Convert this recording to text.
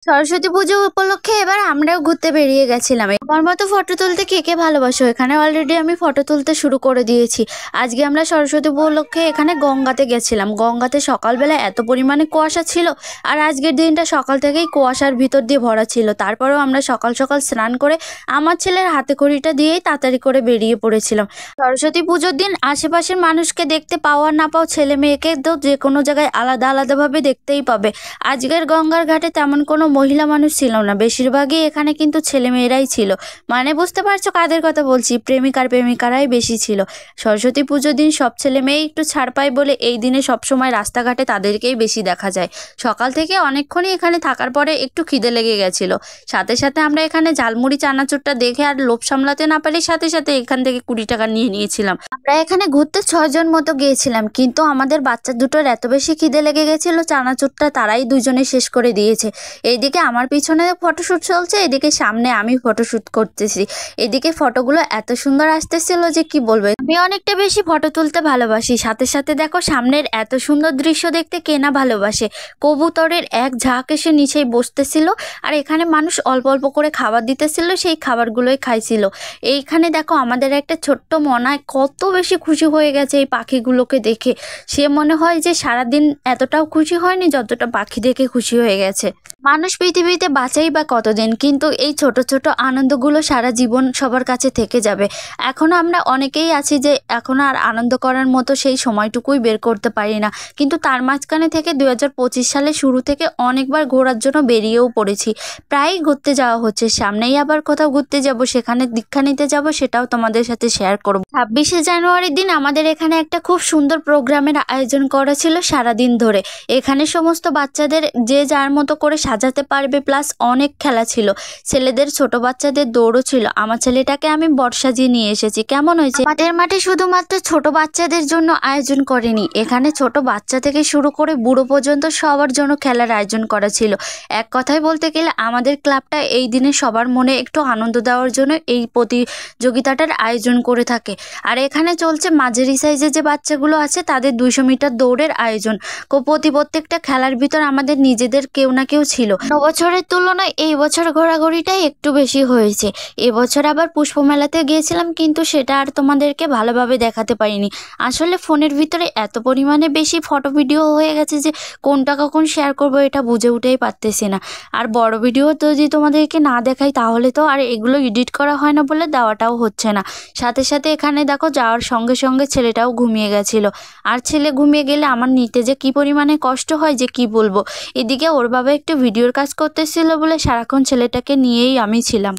সরস্বতী পুজো উপলক্ষে এবার আমরাও ঘুরতে বেরিয়ে গেছিলাম। আমার মতো ফটো তুলতে কে কে ভালোবাসো? এখানে অলরেডি আমি ফটো তুলতে শুরু করে দিয়েছি। আজকে আমরা সরস্বতী উপলক্ষে এখানে গঙ্গাতে গেছিলাম। গঙ্গাতে সকালবেলা এত পরিমাণে কুয়াশা ছিল, আর আজকের দিনটা সকাল থেকেই কুয়াশার ভিতর দিয়ে ভরা ছিল। তারপরেও আমরা সকাল সকাল স্নান করে আমার ছেলের হাতে খড়িটা দিয়েই তাড়াতাড়ি করে বেরিয়ে পড়েছিলাম। সরস্বতী পুজোর দিন আশেপাশের মানুষকে দেখতে পাওয়া না পাও, ছেলে মেয়েকে তো যে কোনো জায়গায় আলাদা আলাদাভাবে দেখতেই পাবে। আজকের গঙ্গার ঘাটে তেমন কোনো মহিলা মানুষ ছিল না, বেশিরভাগই এখানে কিন্তু ছেলে মেয়েরাই ছিল। মানে বুঝতে পারছো কাদের কথা বলছি, প্রেমিকারাই বেশি ছিল। সরস্বতী পুজোর দিন সব ছেলে মেয়ে একটু ছাড় পায় বলে এই দিনে সবসময় রাস্তাঘাটে তাদেরকেই বেশি দেখা যায়। সকাল থেকে অনেকক্ষণই এখানে থাকার পরে একটু খিদে লেগে গেছিল। সাথে সাথে আমরা এখানে ঝালমুড়ি চানাচুরটা দেখে আর লোভ সামলাতে না পারি, সাথে সাথে এখান থেকে 20 টাকা নিয়ে নিয়েছিলাম। আমরা এখানে ঘুরতে 6 জন মতো গিয়েছিলাম, কিন্তু আমাদের বাচ্চা দুটোর এত বেশি খিদে লেগে গেছিল, চানাচুরটা তারাই দুজনে শেষ করে দিয়েছে। এইদিকে আমার পিছনে ফটোশ্যুট চলছে, এদিকে সামনে আমি ফটোশ্যুট করতেছি। এদিকে ফটোগুলো এত সুন্দর আসতেছিল যে কি বলবো। আমি অনেকটা বেশি ফটো তুলতে ভালোবাসি, সাথে সাথে দেখো সামনের এত সুন্দর দৃশ্য দেখতে কে না ভালোবাসে। কবুতরের এক ঝাঁক এসে নিচেই বসতেছিল, আর এখানে মানুষ অল্প অল্প করে খাবার দিতেছিল, সেই খাবারগুলোই খাইছিল। এইখানে দেখো আমাদের একটা ছোট্ট মনায় কত বেশি খুশি হয়ে গেছে এই পাখিগুলোকে দেখে। সে মনে হয় যে সারাদিন এতটাও খুশি হয়নি যতটা পাখি দেখে খুশি হয়ে গেছে। মানুষ পৃথিবীতে বাঁচাই বা কতদিন, কিন্তু এই ছোট ছোট আনন্দগুলো সারা জীবন সবার কাছে থেকে যাবে। এখনও আমরা অনেকেই আছি যে এখনও আর আনন্দ করার মতো সেই সময়টুকুই বের করতে পারি না, কিন্তু তার মাঝখানে থেকে 2025 সালের শুরু থেকে অনেকবার ঘোরার জন্য বেরিয়েও পড়েছি। প্রায়ই ঘুরতে যাওয়া হচ্ছে, সামনেই আবার কোথাও ঘুরতে যাব, সেখানে দীক্ষা নিতে যাব, সেটাও তোমাদের সাথে শেয়ার করব। 26শে জানুয়ারির দিন আমাদের এখানে একটা খুব সুন্দর প্রোগ্রামের আয়োজন করা ছিল সারাদিন ধরে। এখানে সমস্ত বাচ্চাদের যে যার মতো করে সাজাতে পারবে, প্লাস অনেক খেলা ছিল। ছেলেদের ছোট বাচ্চাদের দৌড়ও ছিল। আমার ছেলেটাকে আমি বর্ষাজিয়ে নিয়ে এসেছি। কেমন হয়েছে? আমাদের মাঠে শুধুমাত্র ছোট বাচ্চাদের জন্য আয়োজন করেনি, এখানে ছোট বাচ্চা থেকে শুরু করে বুড়ো পর্যন্ত সবার জন্য খেলার আয়োজন করা ছিল। এক কথায় বলতে গেলে আমাদের ক্লাবটা এই দিনে সবার মনে একটু আনন্দ দেওয়ার জন্য এই প্রতিযোগিতাটার আয়োজন করে থাকে। আর এখানে চলছে মাঝারি সাইজের যে বাচ্চাগুলো আছে তাদের 200 মিটার দৌড়ের আয়োজন। প্রত্যেকটা খেলার ভিতর আমাদের নিজেদের কেউ না কেউ ছিল। বছরের তুলনায় এই বছর ঘোরাঘুরিটাই একটু বেশি হয়েছে। এবছর আবার পুষ্প মেলাতে গিয়েছিলাম, কিন্তু সেটা আর তোমাদেরকে ভালোভাবে দেখাতে পারিনি। আসলে ফোনের ভিতরে এত পরিমাণে বেশি ফটো ভিডিও হয়ে গেছে যে কোনটা কখন শেয়ার করবো এটা বুঝে উঠেই পারতেছি না। আর বড় ভিডিও তো যদি তোমাদেরকে না দেখাই তাহলে তো আর এগুলো এডিট করা হয় না বলে দেওয়াটাও হচ্ছে না। সাথে সাথে এখানে দেখো যাওয়ার সঙ্গে সঙ্গে ছেলেটাও ঘুমিয়ে গেছিল, আর ছেলে ঘুমিয়ে গেলে আমার নিতে যে কি পরিমাণে কষ্ট হয় যে কি বলবো। এদিকে ওর বাবা একটু ভিডিওর কাজ করতেছিল বলে সারাক্ষণ ছেলেটাকে নিয়েই আমি ছিলাম।